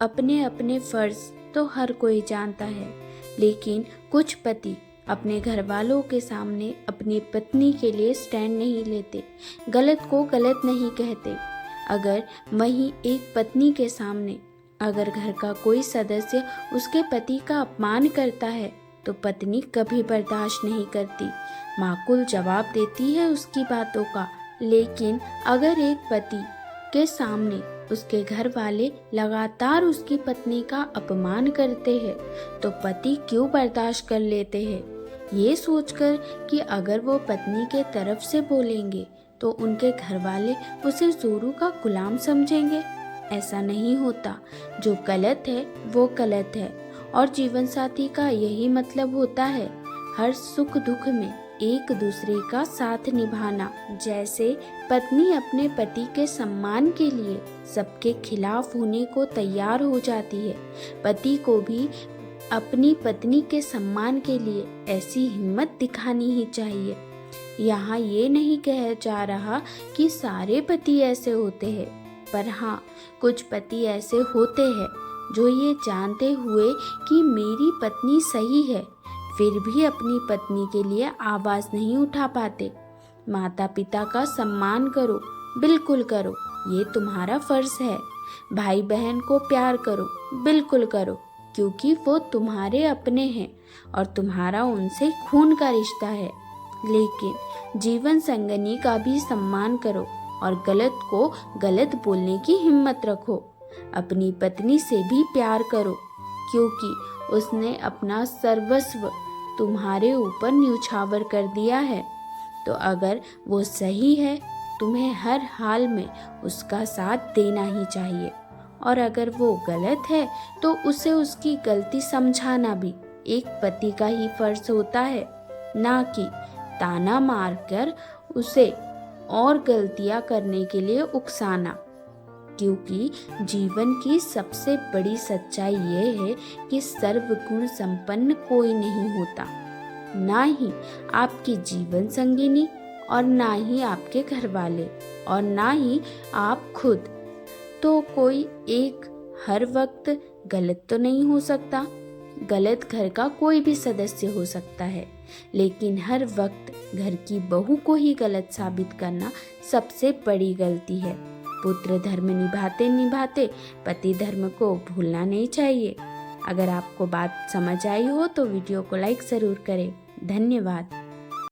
अपने अपने फर्ज तो हर कोई जानता है, लेकिन कुछ पति अपने घर वालों के सामने अपनी पत्नी के लिए स्टैंड नहीं लेते, गलत को गलत नहीं कहते। अगर वहीं एक पत्नी के सामने अगर घर का कोई सदस्य उसके पति का अपमान करता है तो पत्नी कभी बर्दाश्त नहीं करती, माकूल जवाब देती है उसकी बातों का। लेकिन अगर एक पति के सामने उसके घर वाले लगातार उसकी पत्नी का अपमान करते हैं तो पति क्यों बर्दाश्त कर लेते हैं, ये सोचकर कि अगर वो पत्नी के तरफ से बोलेंगे तो उनके घर वाले उसे जोरू का गुलाम समझेंगे। ऐसा नहीं होता, जो गलत है वो गलत है और जीवन साथी का यही मतलब होता है, हर सुख दुख में एक दूसरे का साथ निभाना। जैसे पत्नी अपने पति के सम्मान के लिए सबके खिलाफ होने को तैयार हो जाती है, पति को भी अपनी पत्नी के सम्मान के लिए ऐसी हिम्मत दिखानी ही चाहिए। यहाँ ये नहीं कहा जा रहा कि सारे पति ऐसे होते हैं, पर हाँ, कुछ पति ऐसे होते हैं जो ये जानते हुए कि मेरी पत्नी सही है, फिर भी अपनी पत्नी के लिए आवाज़ नहीं उठा पाते। माता पिता का सम्मान करो, बिल्कुल करो, ये तुम्हारा फर्ज है। भाई बहन को प्यार करो, बिल्कुल करो, क्योंकि वो तुम्हारे अपने हैं और तुम्हारा उनसे खून का रिश्ता है। लेकिन जीवन संगनी का भी सम्मान करो और गलत को गलत बोलने की हिम्मत रखो। अपनी पत्नी से भी प्यार करो, क्योंकि उसने अपना सर्वस्व तुम्हारे ऊपर न्यौछावर कर दिया है। तो अगर वो सही है, तुम्हें हर हाल में उसका साथ देना ही चाहिए, और अगर वो गलत है तो उसे उसकी गलती समझाना भी एक पति का ही फर्ज होता है, ना कि ताना मारकर उसे और गलतियां करने के लिए उकसाना। क्योंकि जीवन की सबसे बड़ी सच्चाई ये है कि सर्वगुण संपन्न कोई नहीं होता, ना ही आपकी जीवन संगिनी और ना ही आपके घर वाले और ना ही आप खुद। तो कोई एक हर वक्त गलत तो नहीं हो सकता, गलत घर का कोई भी सदस्य हो सकता है, लेकिन हर वक्त घर की बहू को ही गलत साबित करना सबसे बड़ी गलती है। पुत्र धर्म निभाते निभाते पति धर्म को भूलना नहीं चाहिए। अगर आपको बात समझ आई हो तो वीडियो को लाइक ज़रूर करें। धन्यवाद।